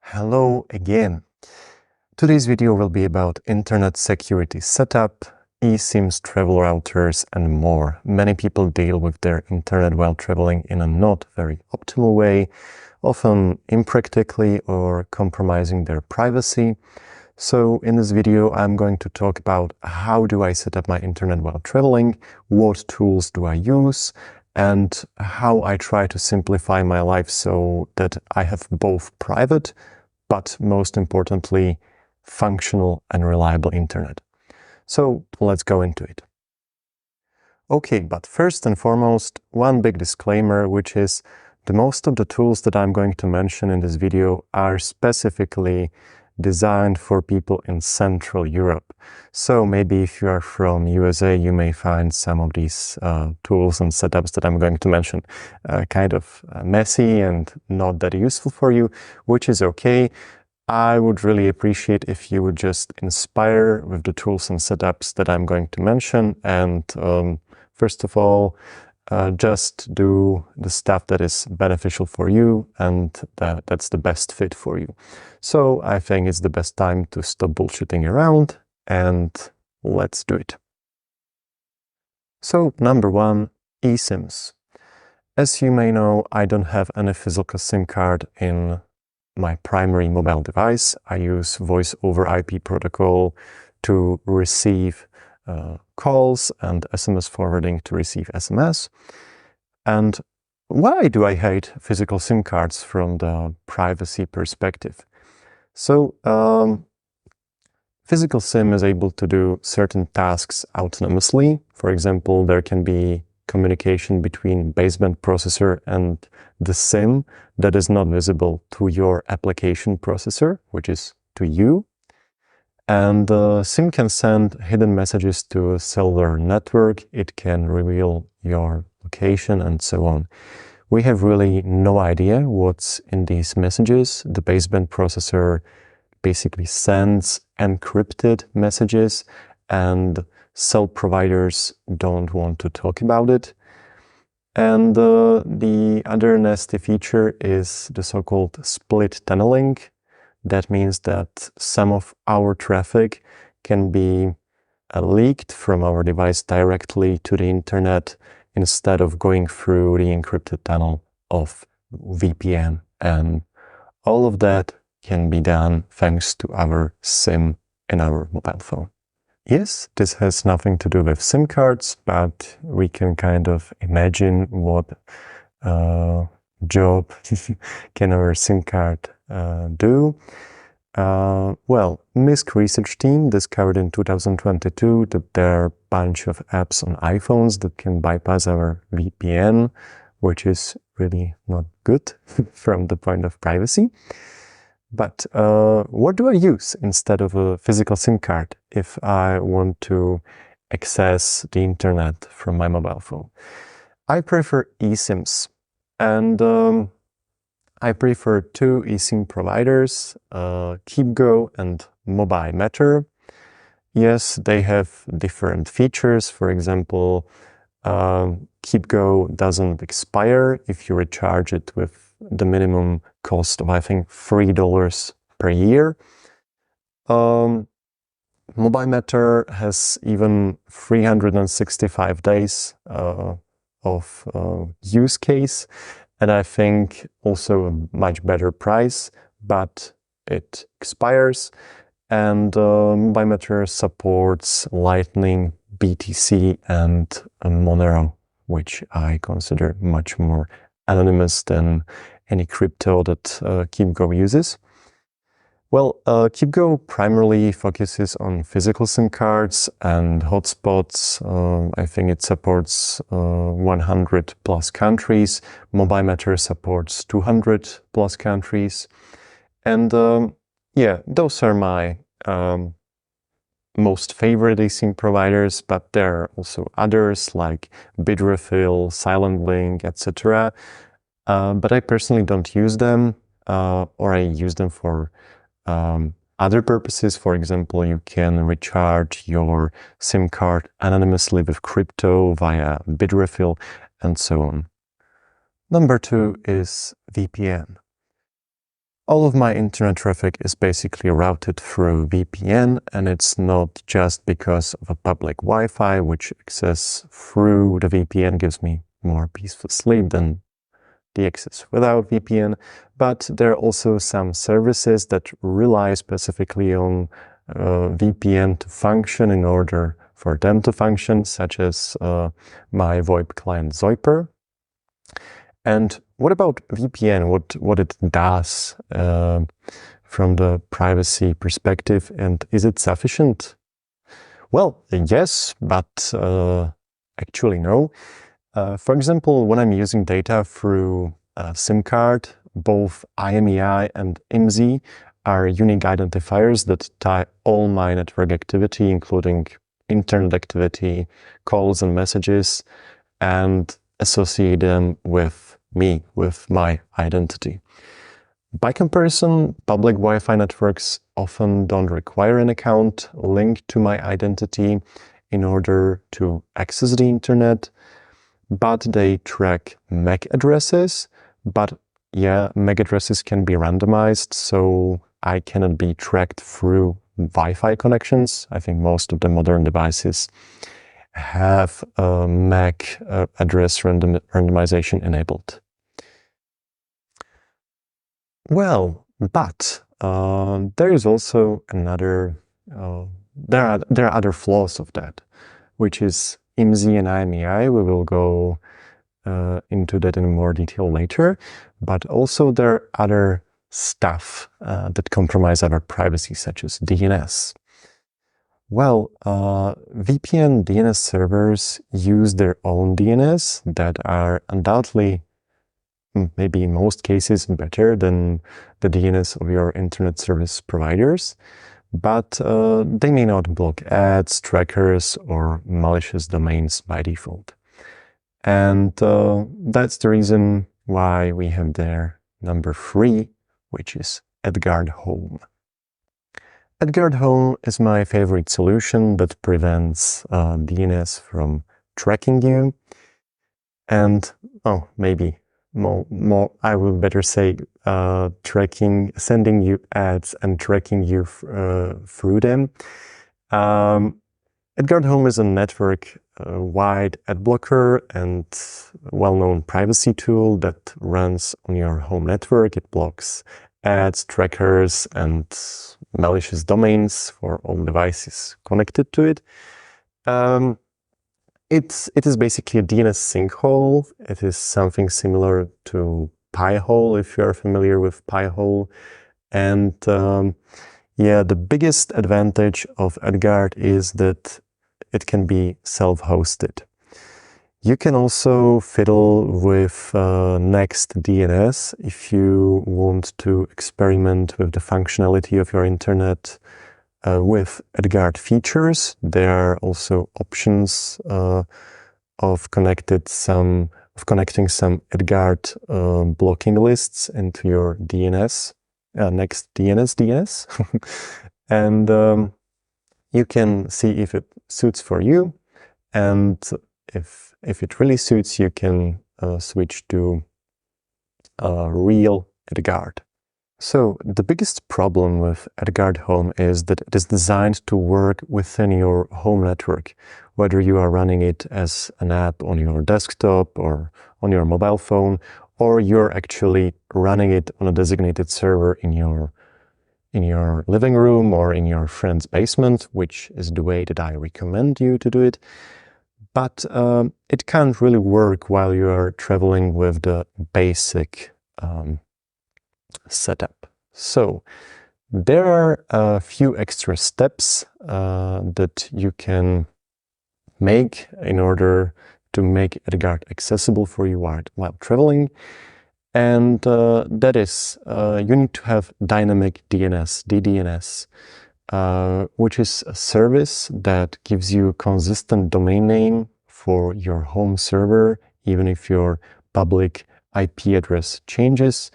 Hello again. Today's video will be about internet security setup, eSIMs, travel routers, and more. Many people deal with their internet while traveling in a not very optimal way, often impractically or compromising their privacy. So in this video, I'm going to talk about how do I set up my internet while traveling, what tools do I use, and how I try to simplify my life so that I have both private, but most importantly, functional and reliable internet. So let's go into it. Okay, but first and foremost, one big disclaimer, which is the most of the tools that I'm going to mention in this video are specifically designed for people in Central Europe. So maybe if you are from USA, you may find some of these tools and setups that I'm going to mention kind of messy and not that useful for you, which is okay. I would really appreciate if you would just inspire with the tools and setups that I'm going to mention. And first of all, just do the stuff that is beneficial for you and that's the best fit for you. So I think it's the best time to stop bullshitting around and let's do it. So number one, eSIMs. As you may know, I don't have any physical SIM card in my primary mobile device. I use voice over IP protocol to receive calls and SMS forwarding to receive SMS. And why do I hate physical SIM cards from the privacy perspective? So physical SIM is able to do certain tasks autonomously. For example, there can be communication between baseband processor and the SIM that is not visible to your application processor, which is to you. And the SIM can send hidden messages to a cellular network. It can reveal your location and so on. We have really no idea what's in these messages. The baseband processor basically sends encrypted messages and cell providers don't want to talk about it. And the other nasty feature is the so-called split tunneling. That means that some of our traffic can be leaked from our device directly to the internet instead of going through the encrypted tunnel of VPN. And all of that can be done thanks to our SIM in our mobile phone. Yes, this has nothing to do with SIM cards, but we can kind of imagine what job can our SIM card do. Well, MISC research team discovered in 2022 that there are a bunch of apps on iPhones that can bypass our VPN, which is really not good from the point of privacy. But what do I use instead of a physical SIM card if I want to access the internet from my mobile phone? I prefer eSIMs, and I prefer two eSIM providers, KeepGo and MobiMatter. Yes, they have different features. For example, KeepGo doesn't expire if you recharge it with the minimum cost of, I think, $3 per year. MobiMatter has even 365 days of use case, and I think also a much better price, but it expires. And MobiMatter supports Lightning, BTC, and Monero, which I consider much more anonymous than any crypto that KeepGo uses. Well, KeepGo primarily focuses on physical SIM cards and hotspots. I think it supports 100 plus countries. MobiMatter supports 200 plus countries. And yeah, those are my most favorite eSIM providers, but there are also others like Bitrefill, SilentLink, etc. But I personally don't use them, or I use them for other purposes. For example, you can recharge your SIM card anonymously with crypto via Bitrefill and so on. Number two is VPN. All of my internet traffic is basically routed through VPN, and it's not just because of a public Wi-Fi, which access through the VPN gives me more peaceful sleep than the access without VPN, but there are also some services that rely specifically on VPN to function in order for them to function, such as my VoIP client Zoiper. And what about VPN? What it does from the privacy perspective, and is it sufficient? Well, yes, but actually no. For example, when I'm using data through a SIM card, both IMEI and IMSI are unique identifiers that tie all my network activity, including internet activity, calls and messages, and associate them with me, with my identity. By comparison, public Wi-Fi networks often don't require an account linked to my identity in order to access the internet, but they track MAC addresses. But yeah, MAC addresses can be randomized, so I cannot be tracked through Wi-Fi connections. I think most of the modern devices have MAC address randomization enabled. Well, but there is also another, there are other flaws of that, which is IMSI and IMEI. We will go into that in more detail later, but also there are other stuff that compromise our privacy, such as DNS. Well, VPN DNS servers use their own DNS that are undoubtedly, maybe in most cases, better than the DNS of your internet service providers, but they may not block ads, trackers, or malicious domains by default. And that's the reason why we have there number 3, which is AdGuard Home. AdGuard Home is my favorite solution that prevents DNS from tracking you. And, oh, maybe more, I would better say sending you ads and tracking you through them. AdGuard Home is a network-wide ad blocker and well-known privacy tool that runs on your home network. It blocks ads, trackers, and malicious domains for all devices connected to it. It is basically a DNS sinkhole. It is something similar to Pi-hole, if you are familiar with Pi-hole. And yeah, the biggest advantage of AdGuard is that it can be self-hosted. You can also fiddle with Next DNS if you want to experiment with the functionality of your internet with AdGuard features. There are also options of connecting some AdGuard blocking lists into your DNS, Next DNS, and you can see if it suits for you, and if it really suits, you can switch to real AdGuard. So the biggest problem with AdGuard Home is that it is designed to work within your home network, whether you are running it as an app on your desktop or on your mobile phone, or you're actually running it on a designated server in your living room or in your friend's basement, which is the way that I recommend you to do it. But it can't really work while you are traveling with the basic setup. So there are a few extra steps that you can make in order to make AdGuard accessible for you while traveling. And that is, you need to have dynamic DNS, DDNS, which is a service that gives you a consistent domain name for your home server, even if your public IP address changes.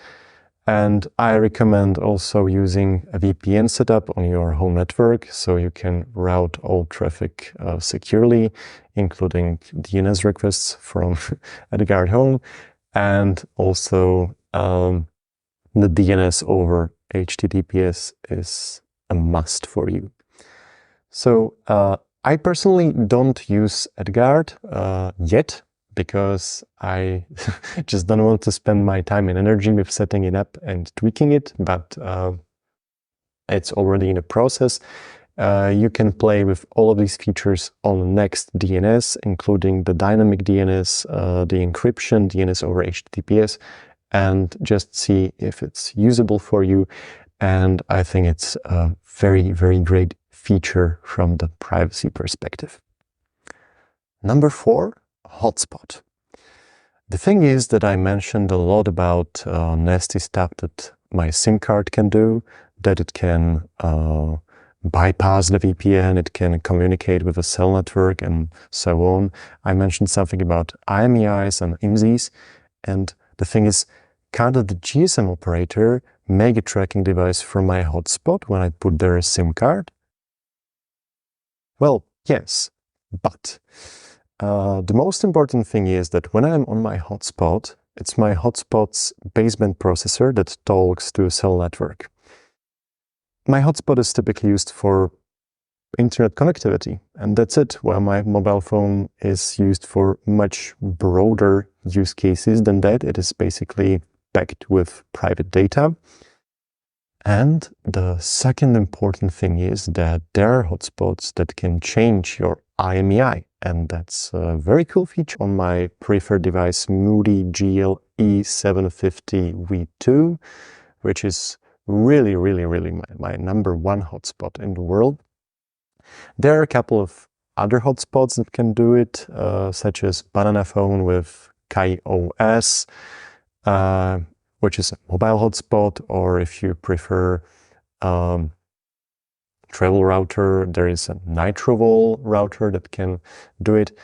And I recommend also using a VPN setup on your home network, so you can route all traffic securely, including DNS requests from AdGuard Home, and also the DNS over HTTPS is a must for you. So I personally don't use AdGuard yet, because I just don't want to spend my time and energy with setting it up and tweaking it, but it's already in a process. You can play with all of these features on Next DNS, including the dynamic DNS, the encryption, DNS over HTTPS, and just see if it's usable for you. And I think it's a very, very great feature from the privacy perspective. Number 4, Hotspot. The thing is that I mentioned a lot about nasty stuff that my SIM card can do, that it can bypass the VPN, it can communicate with a cell network and so on. I mentioned something about IMEIs and IMSIs, and the thing is, can't the GSM operator make a tracking device for my hotspot when I put there a SIM card? Well, yes, but the most important thing is that when I'm on my hotspot, it's my hotspot's baseband processor that talks to a cell network. My hotspot is typically used for internet connectivity, and that's it, while my mobile phone is used for much broader use cases than that. It is basically packed with private data. And the second important thing is that there are hotspots that can change your IMEI, and that's a very cool feature on my preferred device, Mudi GL-E750V2, which is really my number 1 hotspot in the world. There are a couple of other hotspots that can do it, such as Banana Phone with KaiOS, which is a mobile hotspot, or if you prefer travel router, there is a NitroVol router that can do it.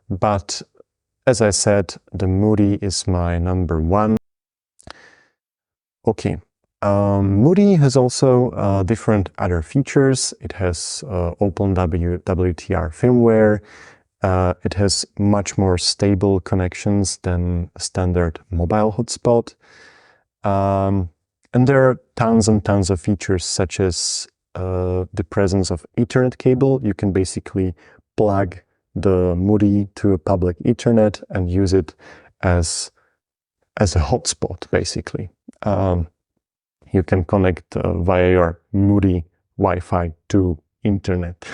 But as I said, the Mudi is my number 1. Okay, Mudi has also different other features. It has OpenWTR firmware. It has much more stable connections than a standard mobile hotspot. And there are tons and tons of features, such as the presence of Ethernet cable. You can basically plug the Mudi to a public Ethernet and use it as a hotspot, basically. You can connect via your Mudi Wi-Fi to internet,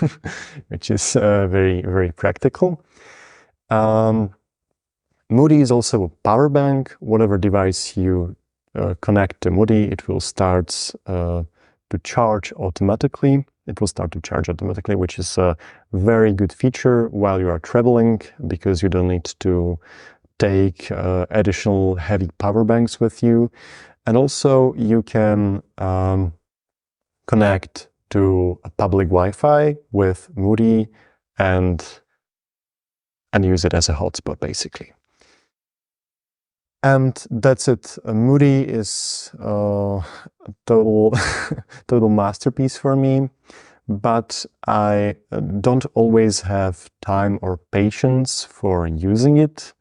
which is very practical. Mudi is also a power bank. Whatever device you connect to Mudi, it will start to charge automatically. It will start to charge automatically, which is a very good feature while you are traveling, because you don't need to take additional heavy power banks with you. And also you can connect to a public Wi-Fi with Mudi and use it as a hotspot, basically. And that's it. Mudi is a total masterpiece for me, but I don't always have time or patience for using it.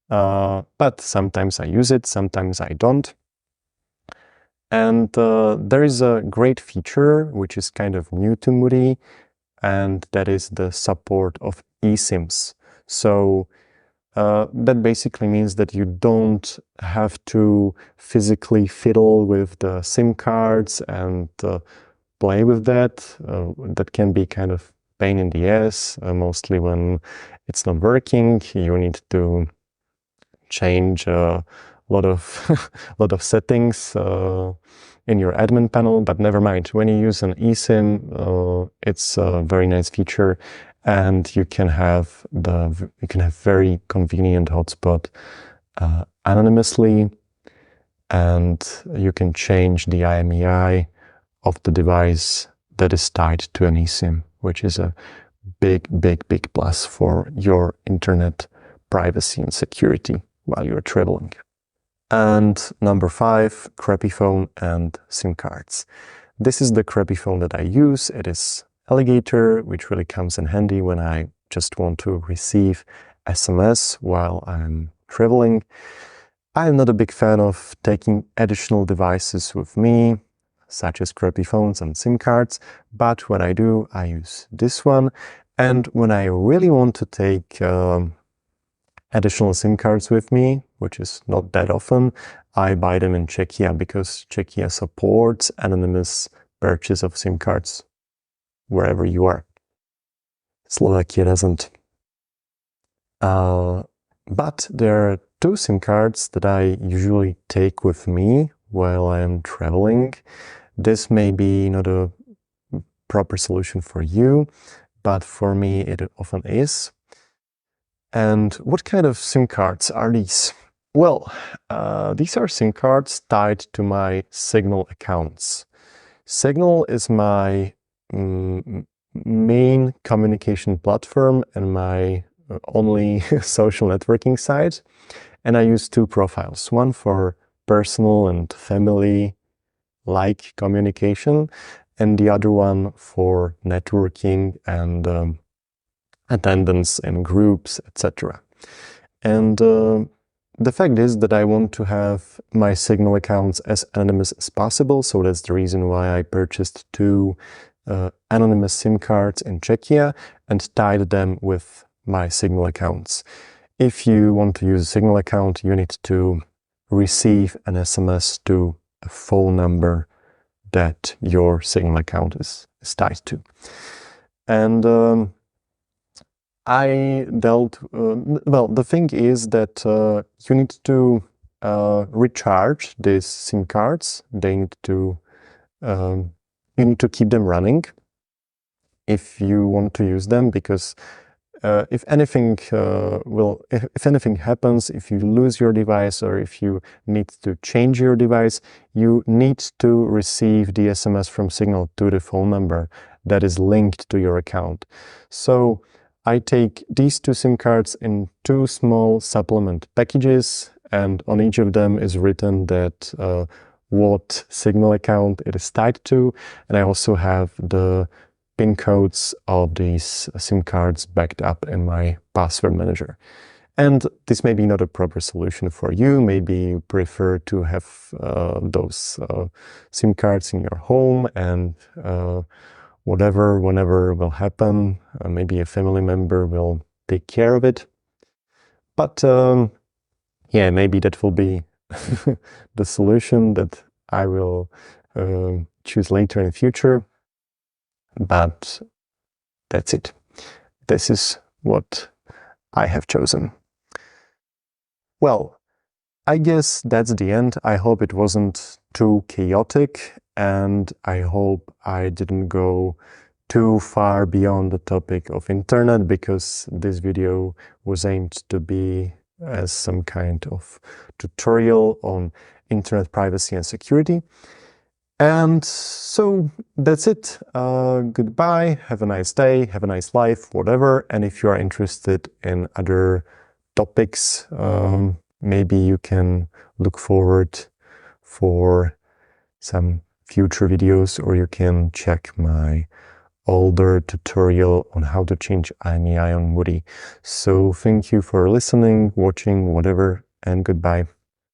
But sometimes I use it, sometimes I don't. And there is a great feature which is kind of new to Mudi, and that is the support of eSIMs. So that basically means that you don't have to physically fiddle with the SIM cards and play with that. That can be kind of pain in the ass, mostly when it's not working. You need to change a lot of settings in your admin panel, but never mind. When you use an eSIM, it's a very nice feature, and you can have very convenient hotspot anonymously, and you can change the IMEI of the device that is tied to an eSIM, which is a big plus for your internet privacy and security while you're traveling. And number 5, crappy phone and SIM cards. This is the crappy phone that I use. It is Alligator, which really comes in handy when I just want to receive SMS while I'm traveling. I'm not a big fan of taking additional devices with me, such as crappy phones and SIM cards, but when I do, I use this one. And when I really want to take additional SIM cards with me, which is not that often, I buy them in Czechia because Czechia supports anonymous purchase of SIM cards wherever you are. Slovakia doesn't. But there are two SIM cards that I usually take with me while I am traveling. This may be not a proper solution for you, but for me it often is. And what kind of SIM cards are these? Well, these are SIM cards tied to my Signal accounts. Signal is my main communication platform and my only social networking site. And I use two profiles, one for personal and family-like communication, and the other one for networking and attendance in groups, etc. And the fact is that I want to have my Signal accounts as anonymous as possible, so that's the reason why I purchased two anonymous SIM cards in Czechia and tied them with my Signal accounts. If you want to use a Signal account, you need to receive an SMS to a phone number that your Signal account is tied to. And I dealt, well, the thing is that you need to recharge these SIM cards. They need to, you need to keep them running if you want to use them, because if anything if anything happens, if you lose your device or if you need to change your device, you need to receive the SMS from Signal to the phone number that is linked to your account. So I take these two SIM cards in two small supplement packages, and on each of them is written that what Signal account it is tied to, and I also have the PIN codes of these SIM cards backed up in my password manager. And this may be not a proper solution for you. Maybe you prefer to have those SIM cards in your home, and whatever, whenever will happen, maybe a family member will take care of it. But yeah, maybe that will be the solution that I will choose later in the future. But that's it. This is what I have chosen. Well, I guess that's the end. I hope it wasn't too chaotic, and I hope I didn't go too far beyond the topic of internet, because this video was aimed to be as some kind of tutorial on internet privacy and security. And so that's it. Goodbye, have a nice day, have a nice life, whatever. And if you are interested in other topics, maybe you can look forward for some future videos, or you can check my older tutorial on how to change IMEI on Mudi. So thank you for listening, watching, whatever, and goodbye.